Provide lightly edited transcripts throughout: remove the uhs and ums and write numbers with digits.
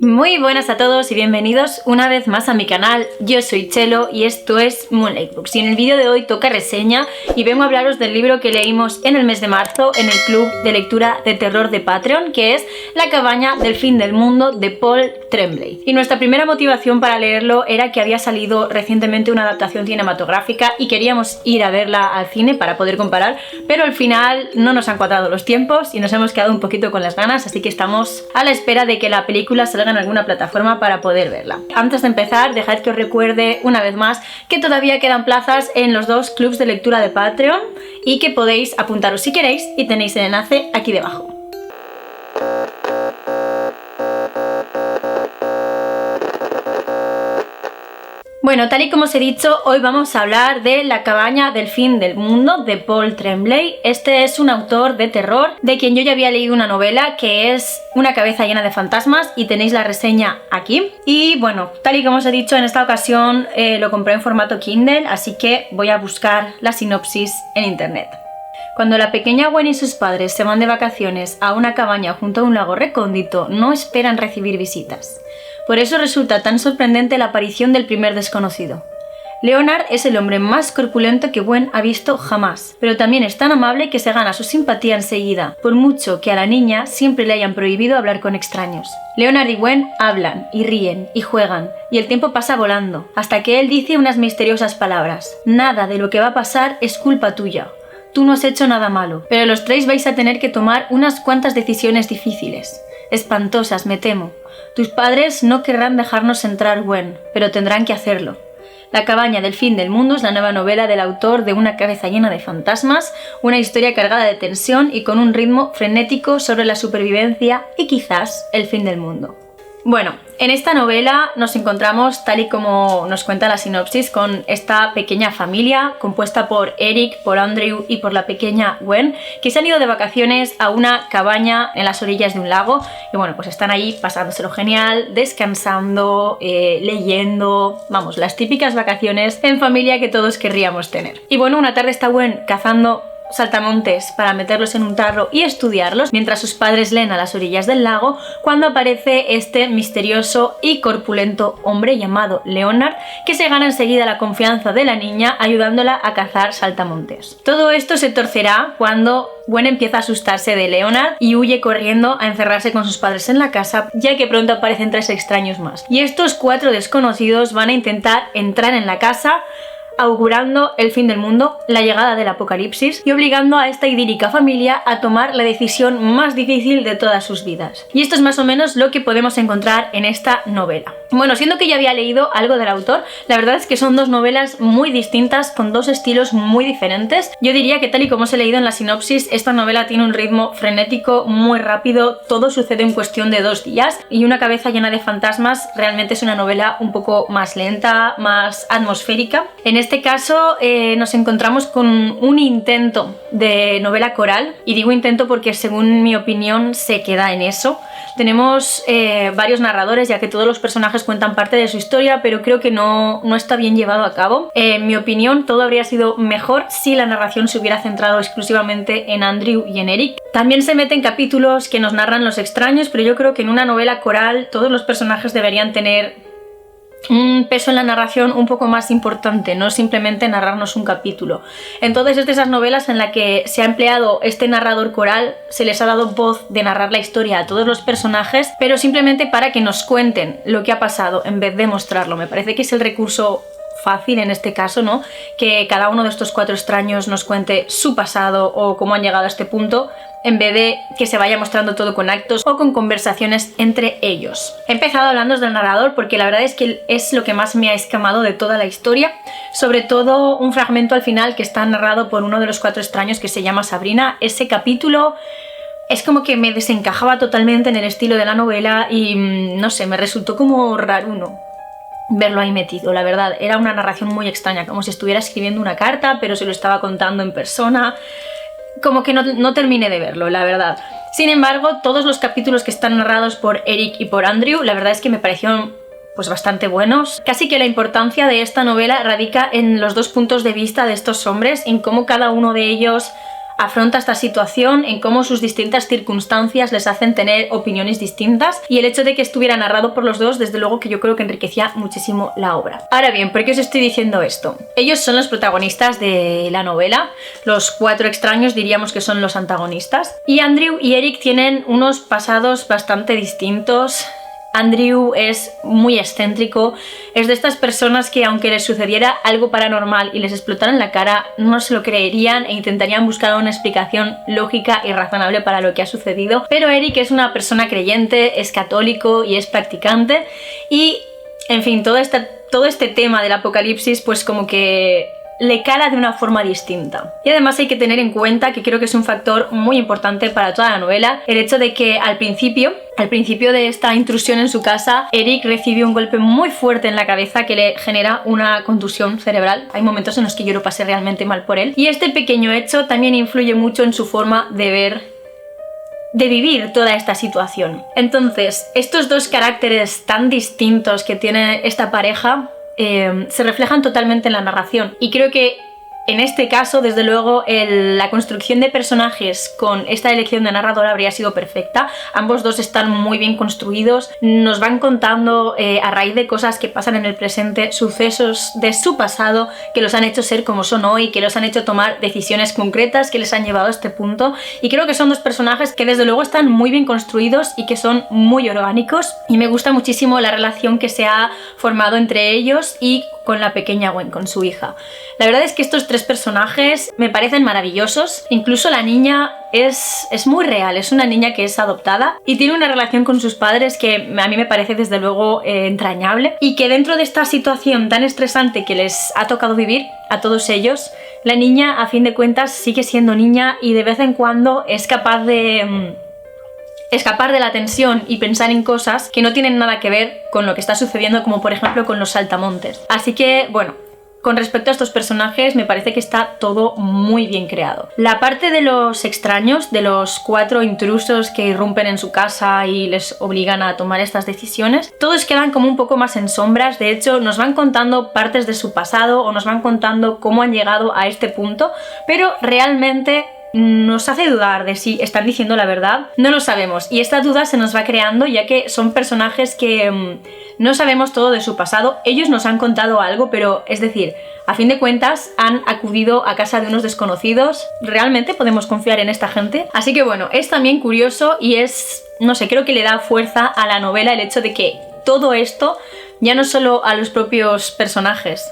Muy buenas a todos y bienvenidos una vez más a mi canal. Yo soy Chelo y esto es Moonlight Books. Y en el vídeo de hoy toca reseña y vengo a hablaros del libro que leímos en el mes de marzo en el club de lectura de terror de Patreon, que es La cabaña del fin del mundo de Paul Tremblay. Y nuestra primera motivación para leerlo era que había salido recientemente una adaptación cinematográfica y queríamos ir a verla al cine para poder comparar, pero al final no nos han cuadrado los tiempos y nos hemos quedado un poquito con las ganas, así que estamos a la espera de que la película salga en alguna plataforma para poder verla. Antes de empezar, dejad que os recuerde una vez más que todavía quedan plazas en los dos clubs de lectura de Patreon y que podéis apuntaros si queréis y tenéis el enlace aquí debajo. Bueno, tal y como os he dicho, hoy vamos a hablar de La cabaña del fin del mundo de Paul Tremblay. Este es un autor de terror de quien yo ya había leído una novela que es Una cabeza llena de fantasmas y tenéis la reseña aquí. Y bueno, tal y como os he dicho, en esta ocasión lo compré en formato Kindle, así que voy a buscar la sinopsis en internet. Cuando la pequeña Gwen y sus padres se van de vacaciones a una cabaña junto a un lago recóndito, no esperan recibir visitas. Por eso resulta tan sorprendente la aparición del primer desconocido. Leonard es el hombre más corpulento que Gwen ha visto jamás, pero también es tan amable que se gana su simpatía enseguida, por mucho que a la niña siempre le hayan prohibido hablar con extraños. Leonard y Gwen hablan, y ríen, y juegan, y el tiempo pasa volando, hasta que él dice unas misteriosas palabras. Nada de lo que va a pasar es culpa tuya. Tú no has hecho nada malo, pero los tres vais a tener que tomar unas cuantas decisiones difíciles. Espantosas, me temo. Tus padres no querrán dejarnos entrar, Gwen, pero tendrán que hacerlo. La cabaña del fin del mundo es la nueva novela del autor de Una cabeza llena de fantasmas, una historia cargada de tensión y con un ritmo frenético sobre la supervivencia y quizás el fin del mundo. Bueno, en esta novela nos encontramos, tal y como nos cuenta la sinopsis, con esta pequeña familia compuesta por Eric, por Andrew y por la pequeña Gwen, que se han ido de vacaciones a una cabaña en las orillas de un lago y bueno, pues están ahí pasándoselo genial, descansando, leyendo, vamos, las típicas vacaciones en familia que todos querríamos tener. Y bueno, una tarde está Gwen cazando saltamontes para meterlos en un tarro y estudiarlos mientras sus padres leen a las orillas del lago, cuando aparece este misterioso y corpulento hombre llamado Leonard, que se gana enseguida la confianza de la niña ayudándola a cazar saltamontes. Todo esto se torcerá cuando Gwen empieza a asustarse de Leonard y huye corriendo a encerrarse con sus padres en la casa, ya que pronto aparecen tres extraños más. Y estos cuatro desconocidos van a intentar entrar en la casa, augurando el fin del mundo, la llegada del apocalipsis y obligando a esta idílica familia a tomar la decisión más difícil de todas sus vidas. Y esto es más o menos lo que podemos encontrar en esta novela. Bueno, siendo que ya había leído algo del autor, la verdad es que son dos novelas muy distintas con dos estilos muy diferentes. Yo diría que tal y como os he leído en la sinopsis, esta novela tiene un ritmo frenético muy rápido, todo sucede en cuestión de 2 días y Una cabeza llena de fantasmas realmente es una novela un poco más lenta, más atmosférica. En este caso nos encontramos con un intento de novela coral, y digo intento porque según mi opinión se queda en eso. Tenemos varios narradores, ya que todos los personajes cuentan parte de su historia, pero creo que no está bien llevado a cabo. En mi opinión, todo habría sido mejor si la narración se hubiera centrado exclusivamente en Andrew y en Eric. También se meten capítulos que nos narran los extraños, pero yo creo que en una novela coral todos los personajes deberían tener un peso en la narración un poco más importante, no simplemente narrarnos un capítulo. Entonces es de esas novelas en la que se ha empleado este narrador coral, se les ha dado voz de narrar la historia a todos los personajes, pero simplemente para que nos cuenten lo que ha pasado en vez de mostrarlo. Me parece que es el recurso fácil en este caso, ¿no? Que cada uno de estos cuatro extraños nos cuente su pasado o cómo han llegado a este punto, en vez de que se vaya mostrando todo con actos o con conversaciones entre ellos. He empezado hablando del narrador porque la verdad es que es lo que más me ha escamado de toda la historia, sobre todo un fragmento al final que está narrado por uno de los cuatro extraños que se llama Sabrina. Ese capítulo es como que me desencajaba totalmente en el estilo de la novela y no sé, me resultó como raruno verlo ahí metido, la verdad. Era una narración muy extraña, como si estuviera escribiendo una carta pero se lo estaba contando en persona. Como que no terminé de verlo, la verdad. Sin embargo, todos los capítulos que están narrados por Eric y por Andrew, la verdad es que me parecieron pues bastante buenos. Casi que la importancia de esta novela radica en los dos puntos de vista de estos hombres, en cómo cada uno de ellos afronta esta situación, en cómo sus distintas circunstancias les hacen tener opiniones distintas, y el hecho de que estuviera narrado por los dos, desde luego que yo creo que enriquecía muchísimo la obra. Ahora bien, ¿por qué os estoy diciendo esto? Ellos son los protagonistas de la novela, los 4 extraños diríamos que son los antagonistas, y Andrew y Eric tienen unos pasados bastante distintos. Andrew es muy excéntrico, es de estas personas que aunque les sucediera algo paranormal y les explotara en la cara, no se lo creerían e intentarían buscar una explicación lógica y razonable para lo que ha sucedido. Pero Eric es una persona creyente, es católico y es practicante, y en fin, todo este tema del apocalipsis pues como que le cala de una forma distinta. Y además hay que tener en cuenta, que creo que es un factor muy importante para toda la novela, el hecho de que al principio de esta intrusión en su casa, Eric recibió un golpe muy fuerte en la cabeza que le genera una contusión cerebral. Hay momentos en los que yo lo pasé realmente mal por él. Y este pequeño hecho también influye mucho en su forma de vivir toda esta situación. Entonces, estos dos caracteres tan distintos que tiene esta pareja se reflejan totalmente en la narración, y creo que en este caso, desde luego, la construcción de personajes con esta elección de narrador habría sido perfecta. Ambos dos están muy bien construidos, nos van contando a raíz de cosas que pasan en el presente, sucesos de su pasado que los han hecho ser como son hoy, que los han hecho tomar decisiones concretas que les han llevado a este punto, y creo que son dos personajes que desde luego están muy bien construidos y que son muy orgánicos, y me gusta muchísimo la relación que se ha formado entre ellos y con la pequeña Gwen, con su hija. La verdad es que estos 3 personajes me parecen maravillosos. Incluso la niña es muy real, es una niña que es adoptada y tiene una relación con sus padres que a mí me parece desde luego entrañable, y que dentro de esta situación tan estresante que les ha tocado vivir a todos ellos, la niña a fin de cuentas sigue siendo niña y de vez en cuando es capaz de escapar de la tensión y pensar en cosas que no tienen nada que ver con lo que está sucediendo, como por ejemplo con los saltamontes. Así que, bueno, con respecto a estos personajes me parece que está todo muy bien creado. La parte de los extraños, de los 4 intrusos que irrumpen en su casa y les obligan a tomar estas decisiones, todos quedan como un poco más en sombras. De hecho, nos van contando partes de su pasado o nos van contando cómo han llegado a este punto, pero realmente nos hace dudar de si están diciendo la verdad. No lo sabemos, y esta duda se nos va creando ya que son personajes que no sabemos todo de su pasado. Ellos nos han contado algo, pero es decir, a fin de cuentas han acudido a casa de unos desconocidos. ¿Realmente podemos confiar en esta gente? Así que bueno, es también curioso y es, no sé, creo que le da fuerza a la novela el hecho de que todo esto ya no solo a los propios personajes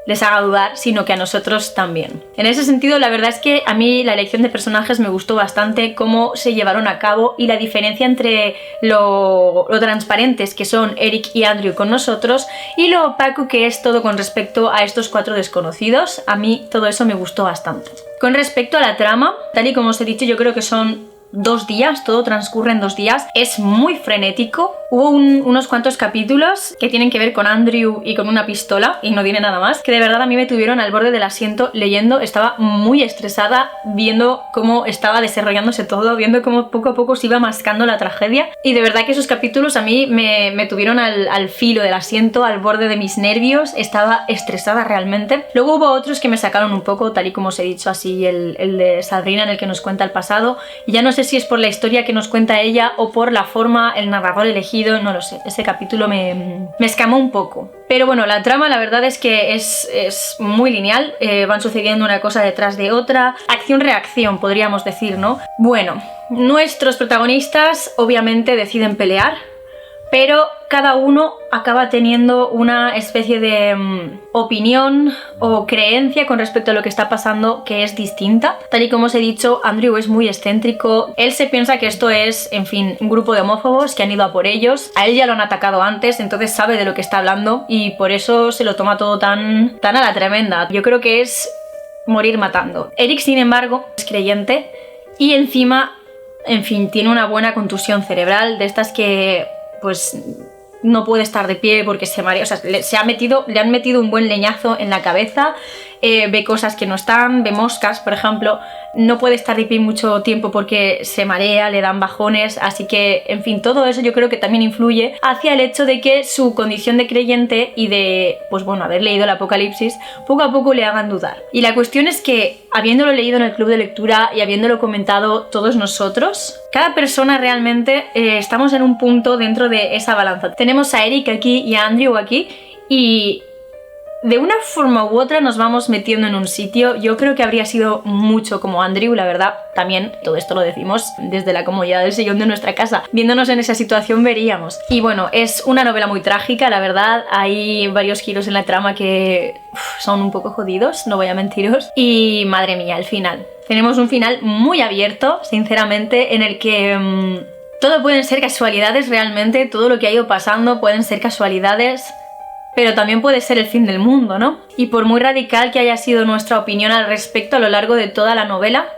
les haga dudar, sino que a nosotros también. En ese sentido, la verdad es que a mí la elección de personajes me gustó bastante, cómo se llevaron a cabo, y la diferencia entre lo transparentes que son Eric y Andrew con nosotros y lo opaco que es todo con respecto a estos 4 desconocidos. A mí todo eso me gustó bastante. Con respecto a la trama, tal y como os he dicho, yo creo que son 2 días, todo transcurre en 2 días, es muy frenético. Hubo unos cuantos capítulos que tienen que ver con Andrew y con una pistola, y no tiene nada más, que de verdad a mí me tuvieron al borde del asiento leyendo. Estaba muy estresada viendo cómo estaba desarrollándose todo, viendo cómo poco a poco se iba mascando la tragedia, y de verdad que esos capítulos a mí me tuvieron al filo del asiento, al borde de mis nervios. Estaba estresada realmente. Luego hubo otros que me sacaron un poco, tal y como os he dicho, así el de Sabrina, en el que nos cuenta el pasado, y ya no sé si es por la historia que nos cuenta ella o por la forma, el narrador elegido, no lo sé. Ese capítulo me escamó un poco. Pero bueno, la trama la verdad es que es muy lineal, van sucediendo una cosa detrás de otra, acción-reacción podríamos decir, ¿no? Bueno, nuestros protagonistas obviamente deciden pelear, pero cada uno acaba teniendo una especie de opinión o creencia con respecto a lo que está pasando que es distinta. Tal y como os he dicho, Andrew es muy excéntrico. Él se piensa que esto es, en fin, un grupo de homófobos que han ido a por ellos. A él ya lo han atacado antes, entonces sabe de lo que está hablando y por eso se lo toma todo tan a la tremenda. Yo creo que es morir matando. Eric, sin embargo, es creyente y encima, en fin, tiene una buena contusión cerebral, de estas que pues no puede estar de pie porque se marea, o sea, le han metido un buen leñazo en la cabeza, ve cosas que no están, ve moscas, por ejemplo, no puede estar de pie mucho tiempo porque se marea, le dan bajones, así que, en fin, todo eso yo creo que también influye hacia el hecho de que su condición de creyente y de, pues bueno, haber leído el Apocalipsis, poco a poco le hagan dudar. Y la cuestión es que, habiéndolo leído en el club de lectura y habiéndolo comentado todos nosotros, cada persona realmente estamos en un punto dentro de esa balanza. Tenemos a Eric aquí y a Andrew aquí, y de una forma u otra nos vamos metiendo en un sitio. Yo creo que habría sido mucho como Andrew, la verdad. También todo esto lo decimos desde la comodidad del sillón de nuestra casa. Viéndonos en esa situación veríamos. Y bueno, es una novela muy trágica, la verdad. Hay varios giros en la trama que son un poco jodidos, no voy a mentiros. Y madre mía, el final. Tenemos un final muy abierto, sinceramente, en el que todo pueden ser casualidades realmente. Todo lo que ha ido pasando pueden ser casualidades, pero también puede ser el fin del mundo, ¿no? Y por muy radical que haya sido nuestra opinión al respecto a lo largo de toda la novela,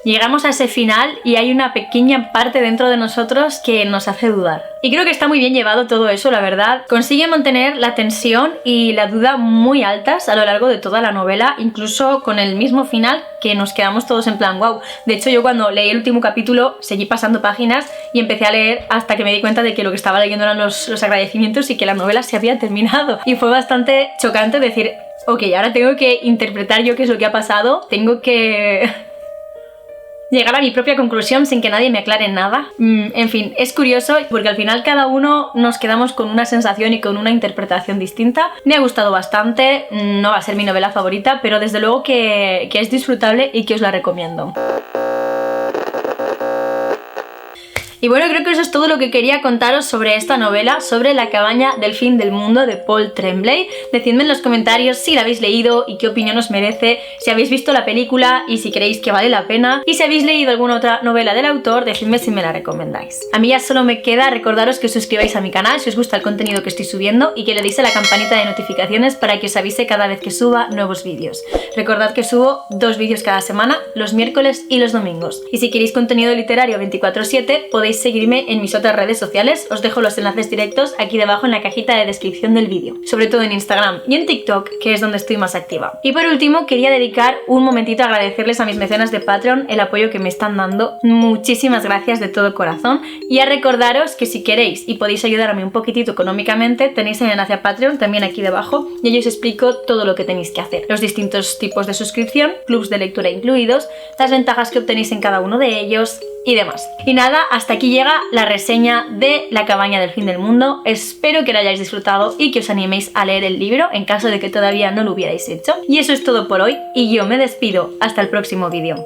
llegamos a ese final y hay una pequeña parte dentro de nosotros que nos hace dudar. Y creo que está muy bien llevado todo eso, la verdad. Consigue mantener la tensión y la duda muy altas a lo largo de toda la novela, incluso con el mismo final que nos quedamos todos en plan wow. De hecho, yo cuando leí el último capítulo seguí pasando páginas y empecé a leer hasta que me di cuenta de que lo que estaba leyendo eran los agradecimientos y que la novela se había terminado. Y fue bastante chocante decir, ok, ahora tengo que interpretar yo qué es lo que ha pasado, tengo que llegar a mi propia conclusión sin que nadie me aclare nada. En fin, es curioso porque al final cada uno nos quedamos con una sensación y con una interpretación distinta. Me ha gustado bastante, no va a ser mi novela favorita, pero desde luego que es disfrutable y que os la recomiendo. Y bueno, creo que eso es todo lo que quería contaros sobre esta novela, sobre La cabaña del fin del mundo de Paul Tremblay. Decidme en los comentarios si la habéis leído y qué opinión os merece, si habéis visto la película y si creéis que vale la pena, y si habéis leído alguna otra novela del autor, decidme si me la recomendáis. A mí ya solo me queda recordaros que os suscribáis a mi canal si os gusta el contenido que estoy subiendo y que le deis a la campanita de notificaciones para que os avise cada vez que suba nuevos vídeos. Recordad que subo 2 vídeos cada semana, los miércoles y los domingos. Y si queréis contenido literario 24/7, podéis seguirme en mis otras redes sociales, os dejo los enlaces directos aquí debajo en la cajita de descripción del vídeo, sobre todo en Instagram y en TikTok, que es donde estoy más activa. Y por último, quería dedicar un momentito a agradecerles a mis mecenas de Patreon el apoyo que me están dando, muchísimas gracias de todo corazón, y a recordaros que si queréis y podéis ayudarme un poquitito económicamente, tenéis el enlace a Patreon también aquí debajo, y ahí os explico todo lo que tenéis que hacer, los distintos tipos de suscripción, clubs de lectura incluidos, las ventajas que obtenéis en cada uno de ellos y demás. Y nada, hasta aquí llega la reseña de La cabaña del fin del mundo. Espero que la hayáis disfrutado y que os animéis a leer el libro en caso de que todavía no lo hubierais hecho. Y eso es todo por hoy y yo me despido hasta el próximo vídeo.